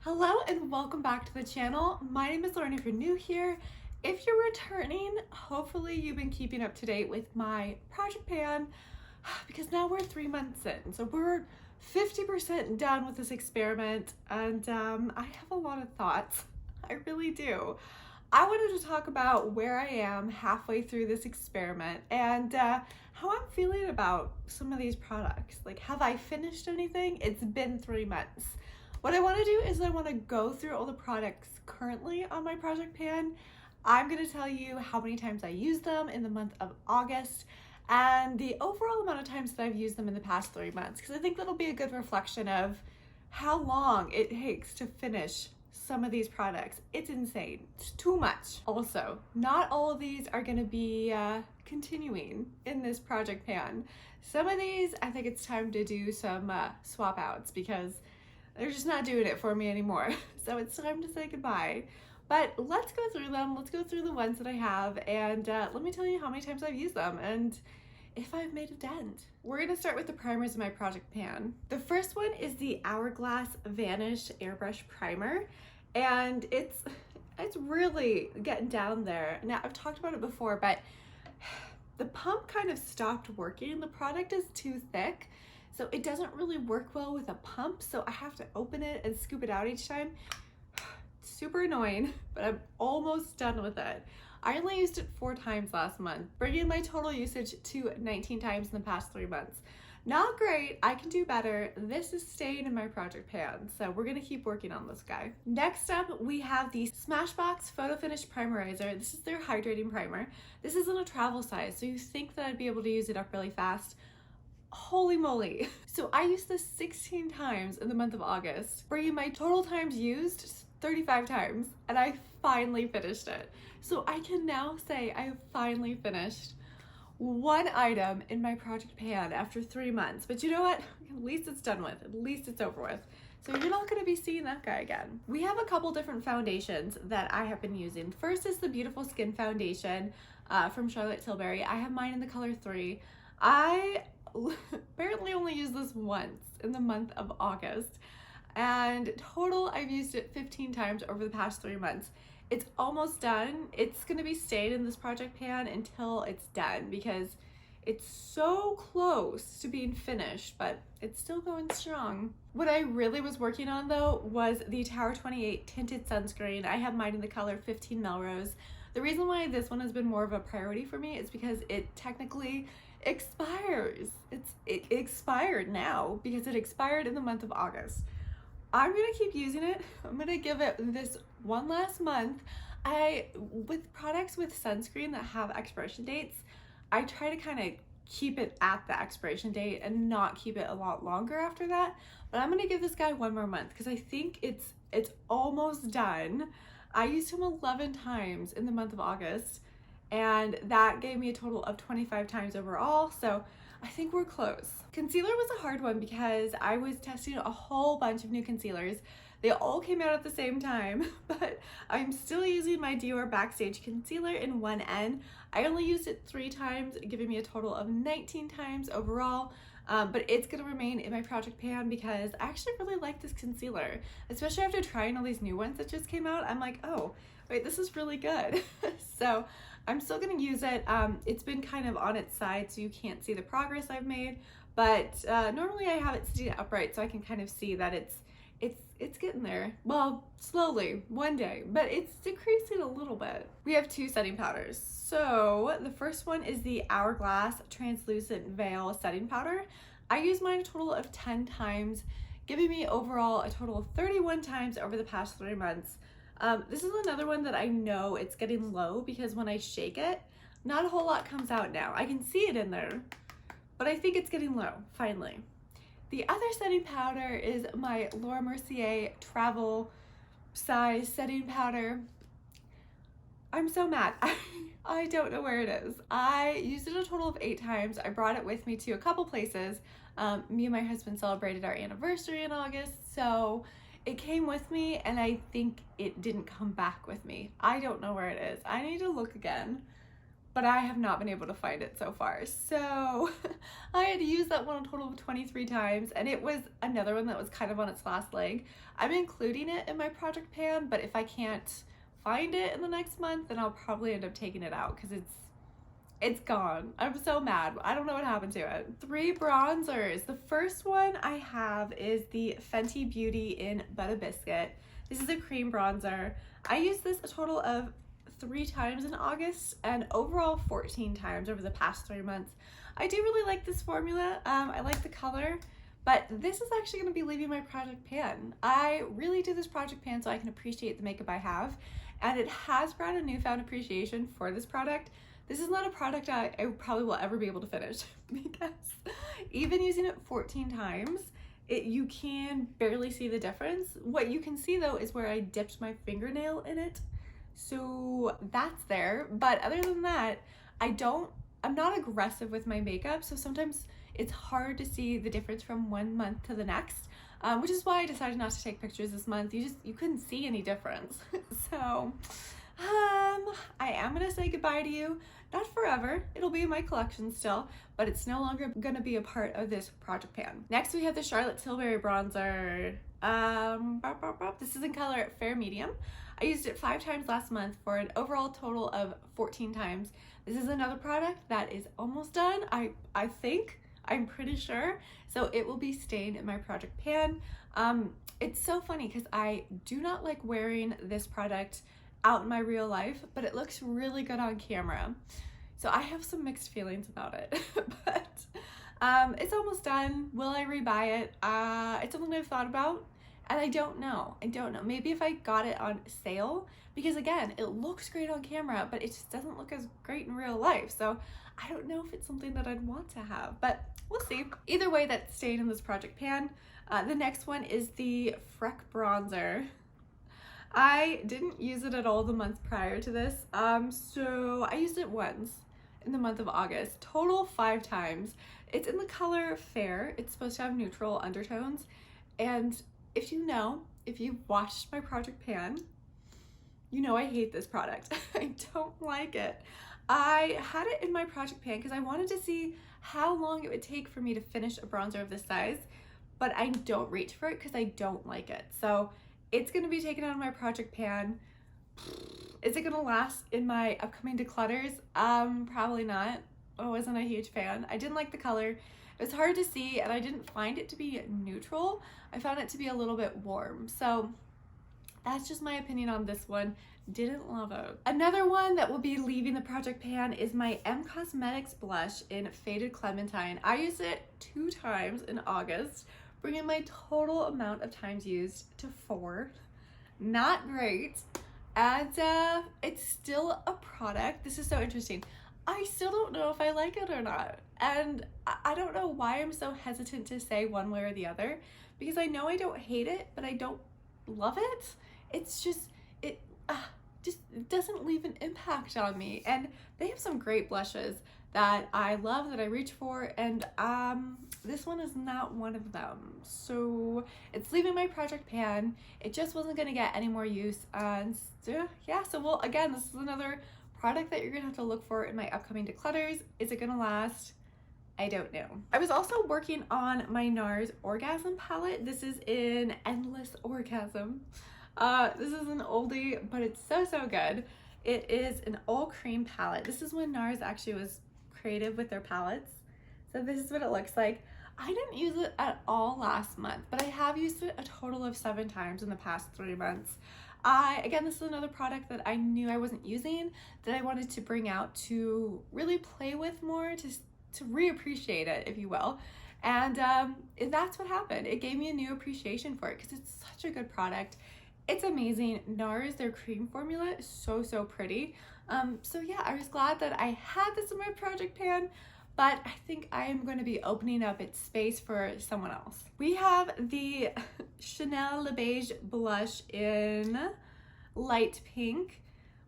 Hello and welcome back to the channel. My name is Lauren if you're new here. If you're returning, hopefully you've been keeping up to date with my project pan because now we're 3 months in. So we're 50% done with this experiment and I have a lot of thoughts. I really do. I wanted to talk about where I am halfway through this experiment and how I'm feeling about some of these products. Like, have I finished anything? It's been 3 months. What I want to do is I want to go through all the products currently on my project pan. I'm going to tell you how many times I used them in the month of August and the overall amount of times that I've used them in the past 3 months, because I think that'll be a good reflection of how long it takes to finish some of these products. It's insane. It's too much. Also, not all of these are going to be continuing in this project pan. Some of these, I think it's time to do some swap outs because they're just not doing it for me anymore. So it's time to say goodbye. But let's go through them. Let's go through the ones that I have and let me tell you how many times I've used them and if I've made a dent. We're gonna start with the primers in my project pan. The first one is the Hourglass Vanish Airbrush Primer, and it's really getting down there. Now, I've talked about it before, but the pump kind of stopped working. The product is too thick, so it doesn't really work well with a pump, so I have to open it and scoop it out each time. Super annoying, but I'm almost done with it. I only used it 4 times last month, bringing my total usage to 19 times in the past 3 months. Not great, I can do better. This is staying in my project pan, so we're gonna keep working on this guy. Next up, we have the Smashbox Photo Finish Primerizer. This is their hydrating primer. This isn't a travel size, so you think that I'd be able to use it up really fast. Holy moly. So I used this 16 times in the month of August, bringing my total times used 35 times, and I finally finished it. So I can now say I have finally finished one item in my project pan after 3 months. But you know what? At least it's done with. At least it's over with. So you're not going to be seeing that guy again. We have a couple different foundations that I have been using. First is the Beautiful Skin Foundation from Charlotte Tilbury. I have mine in the color 3. I apparently only used this once in the month of August, and total I've used it 15 times over the past 3 months. It's almost done. It's going to be staying in this project pan until it's done because it's so close to being finished, but it's still going strong. What I really was working on though was the Tower 28 tinted sunscreen. I have mine in the color 15 Melrose. The reason why this one has been more of a priority for me is because it technically expires. It expired now because it expired in the month of August. I'm gonna keep using it. I'm gonna give it this one last month. With products with sunscreen that have expiration dates, I try to kind of keep it at the expiration date and not keep it a lot longer after that. But I'm gonna give this guy one more month because I think it's almost done. I used him 11 times in the month of August, and that gave me a total of 25 times overall, so I think we're close. Concealer was a hard one because I was testing a whole bunch of new concealers. They all came out at the same time, but I'm still using my Dior Backstage concealer in 1N. I only used it 3 times, giving me a total of 19 times overall. But it's gonna remain in my project pan because I actually really like this concealer, especially after trying all these new ones that just came out. I'm like, oh, wait, this is really good. So I'm still gonna use it. It's been kind of on its side, so you can't see the progress I've made, but normally I have it sitting upright so I can kind of see that it's getting there. Well, slowly, one day, but it's decreasing a little bit. We have 2 setting powders. So the first one is the Hourglass Translucent Veil Setting Powder. I used mine a total of 10 times, giving me overall a total of 31 times over the past 3 months. This is another one that I know it's getting low because when I shake it, not a whole lot comes out now. I can see it in there, but I think it's getting low, finally. The other setting powder is my Laura Mercier Travel Size Setting Powder. I'm so mad. I don't know where it is. I used it a total of 8 times. I brought it with me to a couple places. Me and my husband celebrated our anniversary in August, so it came with me and I think it didn't come back with me. I don't know where it is. I need to look again. but I have not been able to find it so far. So I had to use that one a total of 23 times, and it was another one that was kind of on its last leg. I'm including it in my project pan, but if I can't find it in the next month, then I'll probably end up taking it out because it's gone. I'm so mad. I don't know what happened to it. 3 bronzers. The first one I have is the Fenty Beauty in Butter Biscuit. This is a cream bronzer. I used this a total of 3 times in August and overall 14 times over the past 3 months. I do really like this formula. I like the color, but this is actually going to be leaving my project pan. I really do this project pan so I can appreciate the makeup I have, and it has brought a newfound appreciation for this product. This is not a product I probably will ever be able to finish because even using it 14 times, you can barely see the difference. What you can see though is where I dipped my fingernail in it. So that's there. But other than that, I'm not aggressive with my makeup. So sometimes it's hard to see the difference from one month to the next, which is why I decided not to take pictures this month. You couldn't see any difference. So I am gonna say goodbye to you. Not forever, it'll be in my collection still, but it's no longer gonna be a part of this project pan. Next we have the Charlotte Tilbury bronzer. This is in color Fair Medium. I used it 5 times last month for an overall total of 14 times. This is another product that is almost done, I think. I'm pretty sure. So it will be staying in my project pan. It's so funny because I do not like wearing this product out in my real life, but it looks really good on camera. So I have some mixed feelings about it, but it's almost done. Will I rebuy it? It's something I've thought about, and I don't know. Maybe if I got it on sale, because again, it looks great on camera, but it just doesn't look as great in real life. So I don't know if it's something that I'd want to have, but we'll see. Either way, that's staying in this project pan. The next one is the Freck bronzer. I didn't use it at all the month prior to this, so I used it once in the month of August, total 5 times. It's in the color Fair. It's supposed to have neutral undertones, and if you've watched my project pan, you know I hate this product. I don't like it. I had it in my project pan because I wanted to see how long it would take for me to finish a bronzer of this size, but I don't reach for it because I don't like it. So it's going to be taken out of my project pan. Is it going to last in my upcoming declutters? Probably not. I wasn't a huge fan. I didn't like the color. It was hard to see, and I didn't find it to be neutral. I found it to be a little bit warm. So that's just my opinion on this one. Didn't love it. Another one that will be leaving the project pan is my M Cosmetics blush in Faded Clementine. I used it 2 times in August, bringing my total amount of times used to 4. Not great. And it's still a product. This is so interesting. I still don't know if I like it or not. And I don't know why I'm so hesitant to say one way or the other, because I know I don't hate it, but I don't love it. It's just, it doesn't leave an impact on me. And they have some great blushes that I love, that I reach for, and this one is not one of them. So it's leaving my project pan. It just wasn't gonna get any more use. And yeah, so well, again, this is another product that you're gonna have to look for in my upcoming declutters. Is it gonna last? I don't know. I was also working on my NARS Orgasm palette. This is in Endless Orgasm. This is an oldie, but it's so good. It is an all cream palette. This is when NARS actually was creative with their palettes. So this is what it looks like. I didn't use it at all last month, but I have used it a total of 7 times in the past 3 months. Again, this is another product that I knew I wasn't using, that I wanted to bring out to really play with more, to reappreciate it, if you will. And that's what happened. It gave me a new appreciation for it because it's such a good product. It's amazing. NARS, their cream formula is so pretty. So yeah, I was glad that I had this in my project pan, but I think I am going to be opening up its space for someone else. We have the Chanel Le Beige blush in light pink.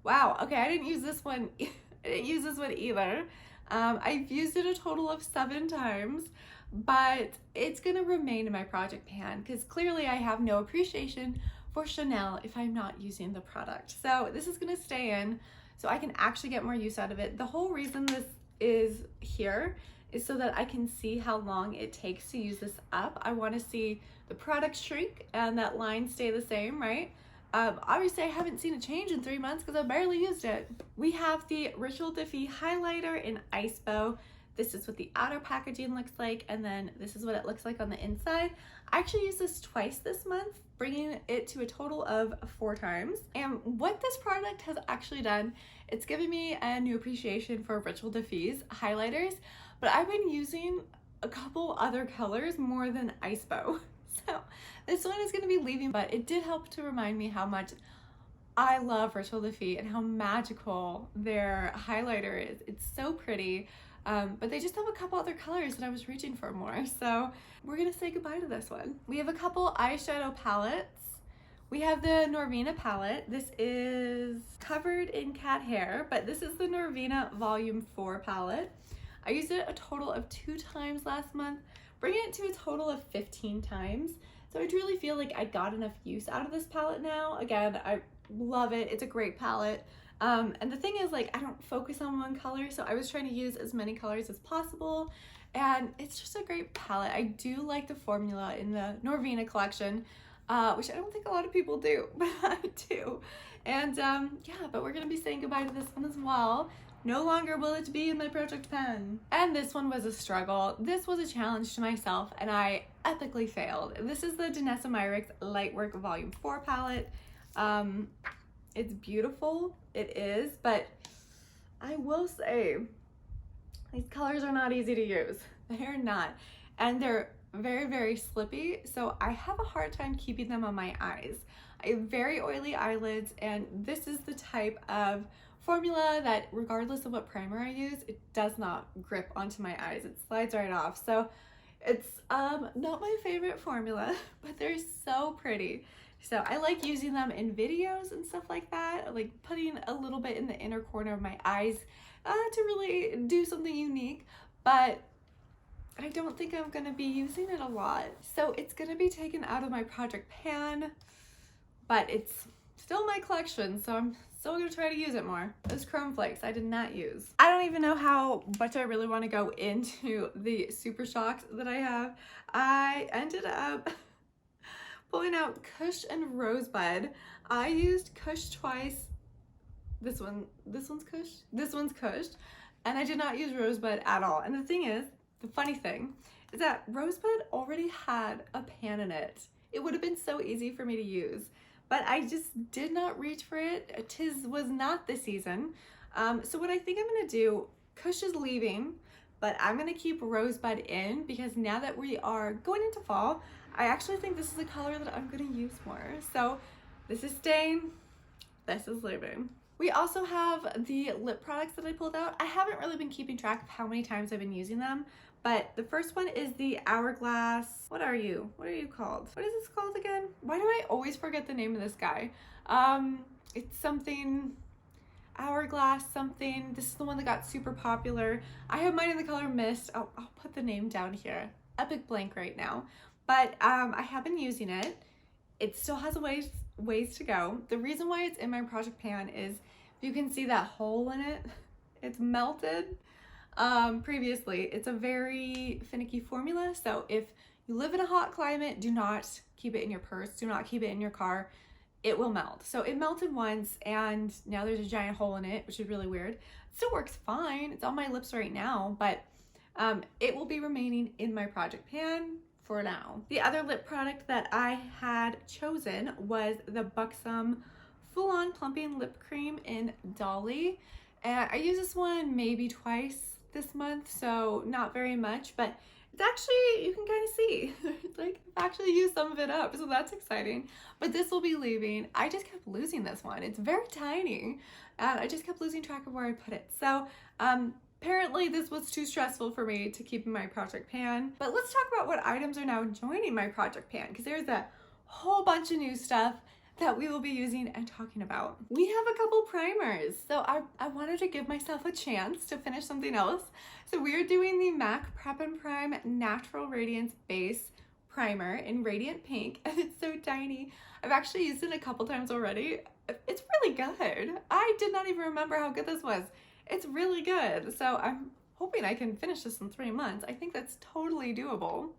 Wow, okay, I didn't use this one. I didn't use this one either. I've used it a total of 7 times, but it's gonna remain in my project pan because clearly I have no appreciation for Chanel if I'm not using the product. So this is gonna stay in. so I can actually get more use out of it. The whole reason this is here is so that I can see how long it takes to use this up. I want to see the product shrink and that line stay the same, right? Obviously I haven't seen a change in 3 months because I barely used it. We have the Ritual Diffie highlighter in Ice Bow. This is what the outer packaging looks like, and then this is what it looks like on the inside. I actually used this twice this month, bringing it to a total of 4 times. And what this product has actually done, it's given me a new appreciation for Ritual Diffie's highlighters, but I've been using a couple other colors more than Ice Bow. So this one is going to be leaving, but it did help to remind me how much I love Ritual Diffie and how magical their highlighter is. It's so pretty, but they just have a couple other colors that I was reaching for more. So we're going to say goodbye to this one. We have a couple eyeshadow palettes. We have the Norvina palette. This is covered in cat hair, but this is the Norvina Volume 4 palette. I used it a total of 2 times last month, bringing it to a total of 15 times. So I truly feel like I got enough use out of this palette now. Again, I love it. It's a great palette. And the thing is, like, I don't focus on one color, so I was trying to use as many colors as possible. And it's just a great palette. I do like the formula in the Norvina collection, which I don't think a lot of people do, but I do. And yeah, but we're gonna be saying goodbye to this one as well. No longer will it be in my project pen. And this one was a struggle. This was a challenge to myself, and I epically failed. This is the Danessa Myricks Lightwork Volume 4 palette. It's beautiful, it is, but I will say these colors are not easy to use. They're not, and they're very, very slippy, so I have a hard time keeping them on my eyes. I have very oily eyelids, and this is the type of formula that regardless of what primer I use, it does not grip onto my eyes. It slides right off. So it's not my favorite formula, but they're so pretty. So I like using them in videos and stuff like that, like putting a little bit in the inner corner of my eyes to really do something unique, but I don't think I'm gonna be using it a lot. So it's gonna be taken out of my project pan, but it's still my collection, so I'm still gonna try to use it more. Those chrome flakes I did not use. I don't even know how much I really want to go into the super shocks that I have. I ended up pulling out Kush and Rosebud. I used Kush twice. This one's Kush. This one's Kush. And I did not use Rosebud at all. And the thing is, the funny thing is that Rosebud already had a pan in it. It would have been so easy for me to use, but I just did not reach for it. 'Tis was not the season. So what I think I'm gonna do, Kush is leaving, but I'm gonna keep Rosebud in because now that we are going into fall, I actually think this is a color that I'm gonna use more. So this is staying, this is leaving. We also have the lip products that I pulled out. I haven't really been keeping track of how many times I've been using them, but the first one is the Hourglass. What are you called? What is this called again? Why do I always forget the name of this guy? It's something, Hourglass something. This is the one that got super popular. I have mine in the color Mist. I'll put the name down here. Epic blank right now. But I have been using it. It still has a ways to go. The reason why it's in my project pan is if you can see that hole in it, it's melted. Previously, it's a very finicky formula, so if you live in a hot climate, do not keep it in your purse, do not keep it in your car, it will melt. So it melted once, and now there's a giant hole in it, which is really weird. It still works fine, it's on my lips right now, but it will be remaining in my project pan for now. The other lip product that I had chosen was the Buxom Full-On Plumping Lip Cream in Dolly, and I used this one maybe twice this month, so not very much, but it's actually, you can kind of see, like, I've actually used some of it up, so that's exciting. But this will be leaving. I just kept losing this one. It's very tiny, and I just kept losing track of where I put it. So apparently this was too stressful for me to keep in my project pan. But let's talk about what items are now joining my project pan, because there's a whole bunch of new stuff that we will be using and talking about. We have a couple primers, so I wanted to give myself a chance to finish something else. So we're doing the MAC Prep and Prime Natural Radiance Base primer in Radiant Pink, and it's so tiny. I've actually used it a couple times already. It's really good. I did not even remember how good this was. It's really good. So I'm hoping I can finish this in 3 months. I think that's totally doable.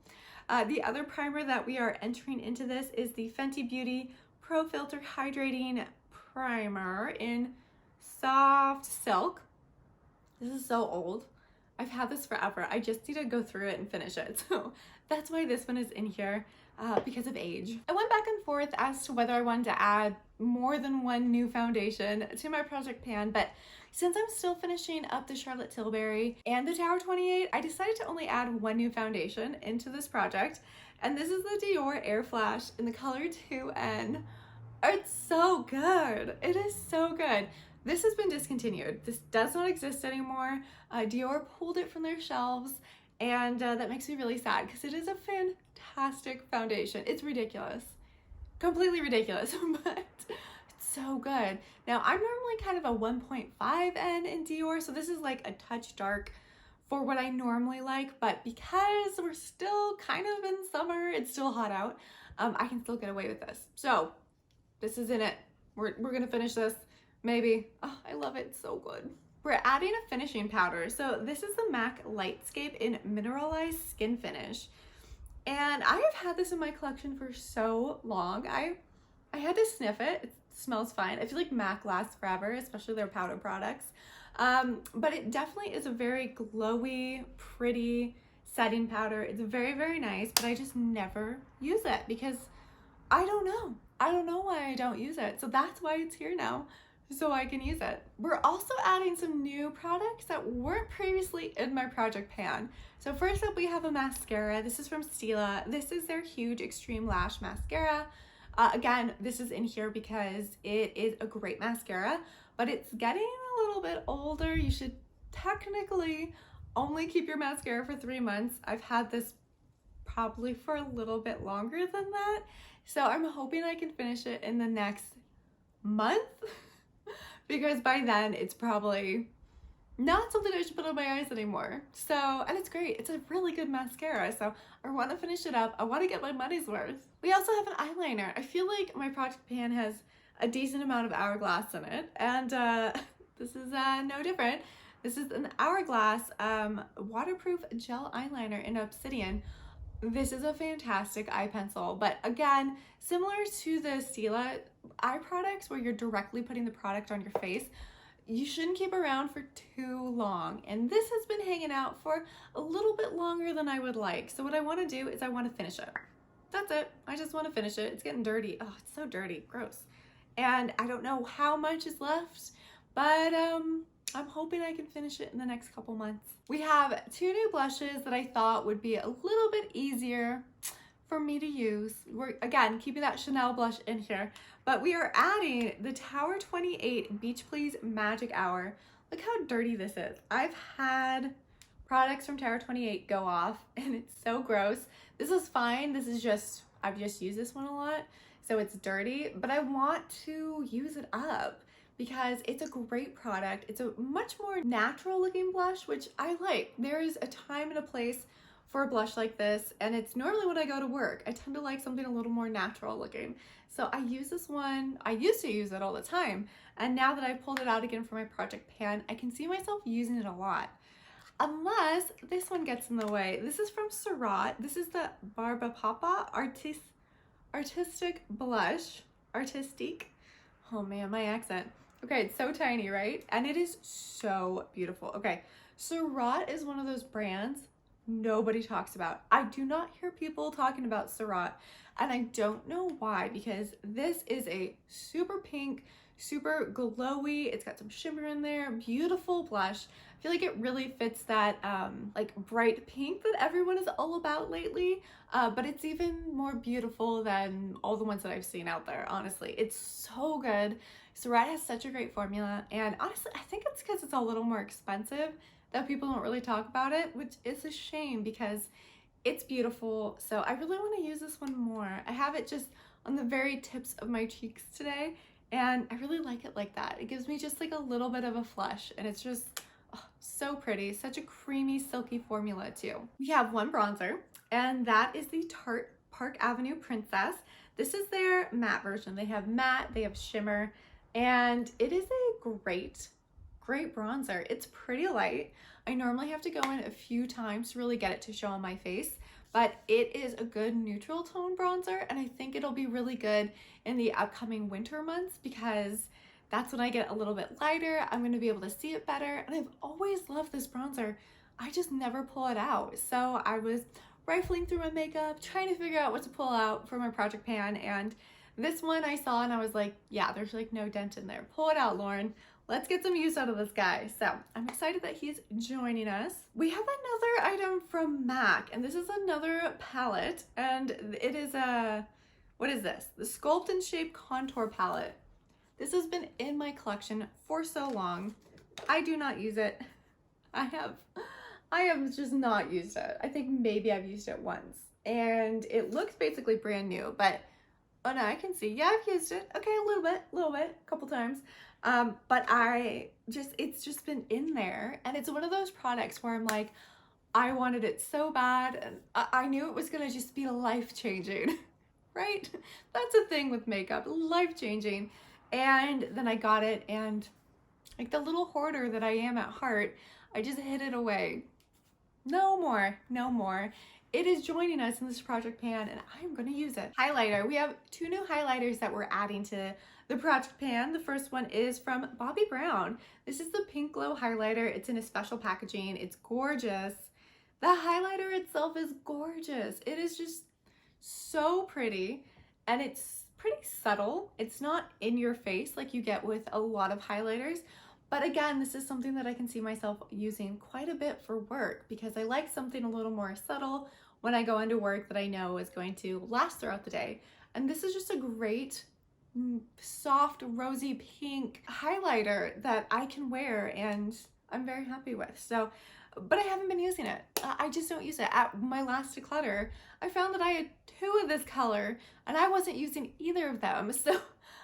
The other primer that we are entering into this is the Fenty Beauty Pro Filter Hydrating Primer in Soft Silk. This is so old. I've had this forever. I just need to go through it and finish it. So that's why this one is in here, because of age. I went back and forth as to whether I wanted to add more than one new foundation to my project pan, but since I'm still finishing up the Charlotte Tilbury and the Tower 28, I decided to only add one new foundation into this project, and this is the Dior Airflash in the color 2N. It's so good. It is so good. This has been discontinued. This does not exist anymore. Dior pulled it from their shelves, and that makes me really sad because it is a fantastic foundation. It's ridiculous. Completely ridiculous, but it's so good. Now, I'm normally kind of a 1.5N in Dior, so this is like a touch dark for what I normally like, but because we're still kind of in summer, it's still hot out, I can still get away with this. So this is in it. We're gonna finish this. Maybe. Oh, I love it. It's so good. We're adding a finishing powder. So this is the MAC Lightscape in Mineralized Skin Finish. And I have had this in my collection for so long. I had to sniff it. It smells fine. I feel like MAC lasts forever, especially their powder products. But it definitely is a very glowy, pretty setting powder. It's very, very nice, but I just never use it because I don't know. I don't know why I don't use it. So that's why it's here now, so I can use it. We're also adding some new products that weren't previously in my project pan. So first up, we have a mascara. This is from Stila. This is their Huge Extreme Lash Mascara. Again, this is in here because it is a great mascara, but it's getting a little bit older. You should technically only keep your mascara for 3 months. I've had this probably for a little bit longer than that. So I'm hoping I can finish it in the next month because by then it's probably not something I should put on my eyes anymore. So, and it's great. It's a really good mascara. So I want to finish it up. I want to get my money's worth. We also have an eyeliner. I feel like my project pan has a decent amount of Hourglass in it. And this is no different. This is an Hourglass waterproof gel eyeliner in Obsidian. This is a fantastic eye pencil, but again, similar to the Stila eye products where you're directly putting the product on your face, you shouldn't keep around for too long. And this has been hanging out for a little bit longer than I would like. So what I want to do is I want to finish it. That's it. I just want to finish it. It's getting dirty. Oh, it's so dirty. Gross. And I don't know how much is left, but I'm hoping I can finish it in the next couple months. We have 2 new blushes that I thought would be a little bit easier for me to use. We're, again, keeping that Chanel blush in here, but we are adding the Tower 28 Beach Please Magic Hour. Look how dirty this is. I've had products from Tower 28 go off and it's so gross. This is fine. This is just, I've just used this one a lot, so it's dirty, but I want to use it up because it's a great product. It's a much more natural looking blush, which I like. There is a time and a place for a blush like this, and it's normally when I go to work. I tend to like something a little more natural looking. So I use this one. I used to use it all the time, and now that I've pulled it out again for my project pan, I can see myself using it a lot. Unless this one gets in the way. This is from Surratt. This is the Barbe Artistic Blush. Artistique. Oh man, my accent. Okay, it's so tiny, right? And it is so beautiful. Okay, Surratt is one of those brands nobody talks about. I do not hear people talking about Surratt, and I don't know why, because this is a super pink, super glowy, it's got some shimmer in there, beautiful blush. I feel like it really fits that like bright pink that everyone is all about lately, but it's even more beautiful than all the ones that I've seen out there, honestly. It's so good. Surratt has such a great formula, and honestly, I think it's because it's a little more expensive that people don't really talk about it, which is a shame because it's beautiful. So I really want to use this one more. I have it just on the very tips of my cheeks today, and I really like it like that. It gives me just like a little bit of a flush, and it's just so pretty. Such a creamy, silky formula too. We have one bronzer, and that is the Tarte Park Avenue Princess. This is their matte version. They have matte, they have shimmer, and it is a great bronzer. It's pretty light. I normally have to go in a few times to really get it to show on my face, but it is a good neutral tone bronzer, and I think it'll be really good in the upcoming winter months because that's when I get a little bit lighter. I'm going to be able to see it better, and I've always loved this bronzer. I just never pull it out. So I was rifling through my makeup, trying to figure out what to pull out for my project pan, and this one I saw and I was like, yeah, there's like no dent in there. Pull it out, Lauren. Let's get some use out of this guy. So I'm excited that he's joining us. We have another item from MAC, and this is another palette, and it is what is this? The Sculpt and Shape Contour Palette. This has been in my collection for so long. I do not use it. I have just not used it. I think maybe I've used it once, and it looks basically brand new, but oh no, I can see, yeah, I've used it. Okay, a little bit, a couple times. But it's just been in there, and it's one of those products where I'm like, I wanted it so bad, and I knew it was gonna just be life-changing, right? That's a thing with makeup, life-changing. And then I got it, and like the little hoarder that I am at heart, I just hid it away. No more, no more. It is joining us in this project pan, and I'm gonna use it. Highlighter, we have two new highlighters that we're adding to the project pan. The first one is from Bobbi Brown. This is the Pink Glow highlighter. It's in a special packaging. It's gorgeous. The highlighter itself is gorgeous. It is just so pretty, and it's pretty subtle. It's not in your face like you get with a lot of highlighters. But again, this is something that I can see myself using quite a bit for work because I like something a little more subtle when I go into work that I know is going to last throughout the day. And this is just a great soft rosy pink highlighter that I can wear and I'm very happy with. So, but I haven't been using it. I just don't use it. At my last declutter, I found that I had two of this color and I wasn't using either of them. So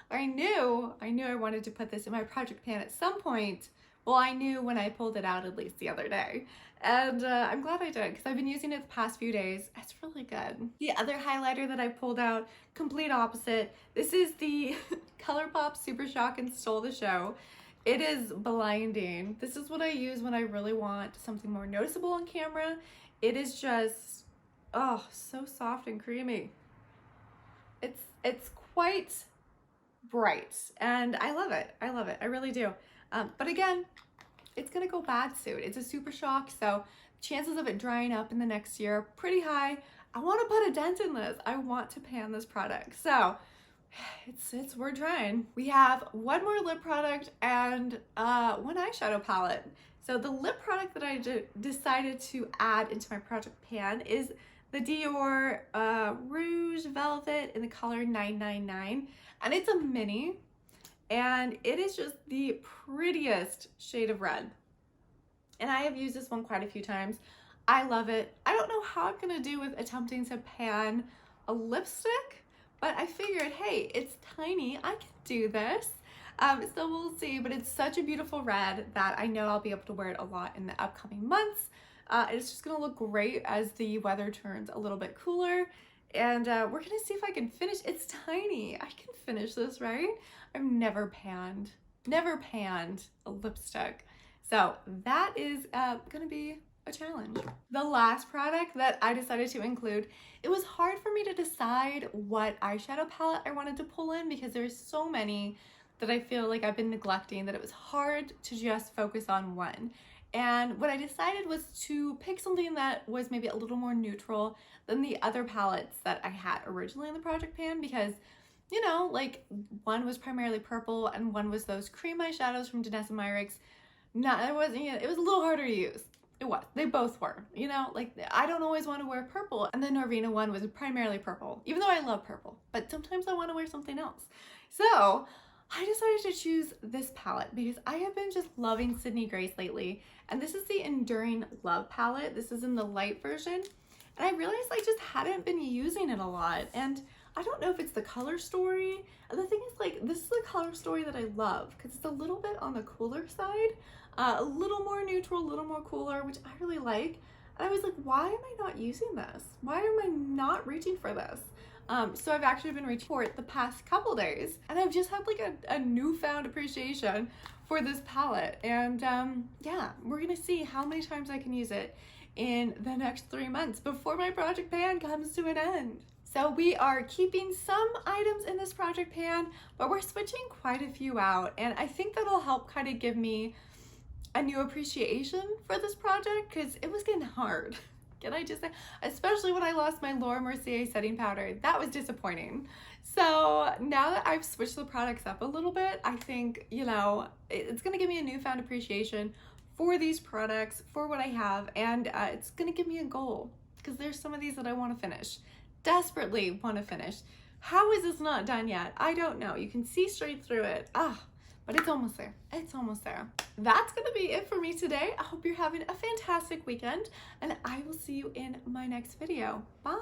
I knew I wanted to put this in my project pan at some point. Well, I knew when I pulled it out at least the other day. And I'm glad I did because I've been using it the past few days. It's really good. The other highlighter that I pulled out, complete opposite. This is the ColourPop Super Shock and Stole the Show. It is blinding. This is what I use when I really want something more noticeable on camera. It is just, oh, so soft and creamy. It's quite bright and I love it. I love it. I really do. But again, it's gonna go bad soon. It's a super shock, so chances of it drying up in the next year are pretty high. I want to put a dent in this. I want to pan this product. So we're trying. We have one more lip product and one eyeshadow palette. So the lip product that I decided to add into my project pan is the Dior Rouge Velvet in the color 999, and it's a mini. And it is just the prettiest shade of red. And I have used this one quite a few times. I love it. I don't know how I'm gonna do with attempting to pan a lipstick, but I figured, hey, it's tiny, I can do this. So we'll see, but it's such a beautiful red that I know I'll be able to wear it a lot in the upcoming months. It's just gonna look great as the weather turns a little bit cooler. And we're gonna see if I can finish. It's tiny. I can finish this, right? I've never panned a lipstick. So that is gonna be a challenge. The last product that I decided to include, it was hard for me to decide what eyeshadow palette I wanted to pull in because there's so many that I feel like I've been neglecting that it was hard to just focus on one. And what I decided was to pick something that was maybe a little more neutral than the other palettes that I had originally in the project pan because, you know, like one was primarily purple and one was those cream eyeshadows from Danessa Myricks. No, it was a little harder to use. It was. They both were, you know, like I don't always want to wear purple. And the Norvina one was primarily purple, even though I love purple, but sometimes I want to wear something else. So I decided to choose this palette because I have been just loving Sydney Grace lately. And this is the Enduring Love palette. This is in the light version. And I realized I just hadn't been using it a lot. And I don't know if it's the color story. And the thing is, like, this is the color story that I love because it's a little bit on the cooler side, a little more neutral, a little more cooler, which I really like. And I was like, why am I not using this? Why am I not reaching for this? So I've actually been reaching for it the past couple days, and I've just had like a newfound appreciation for this palette. And yeah, we're gonna see how many times I can use it in the next 3 months before my project pan comes to an end. So we are keeping some items in this project pan, but we're switching quite a few out, and I think that'll help kind of give me a new appreciation for this project, because it was getting hard. Can I just say, especially when I lost my Laura Mercier setting powder, that was disappointing. So now that I've switched the products up a little bit, I think, you know, it's gonna give me a newfound appreciation for these products, for what I have, and it's gonna give me a goal, because there's some of these that I want to finish, desperately want to finish. How is this not done yet? I don't know. You can see straight through it. But it's almost there. It's almost there. That's gonna be it for me today. I hope you're having a fantastic weekend, and I will see you in my next video. Bye.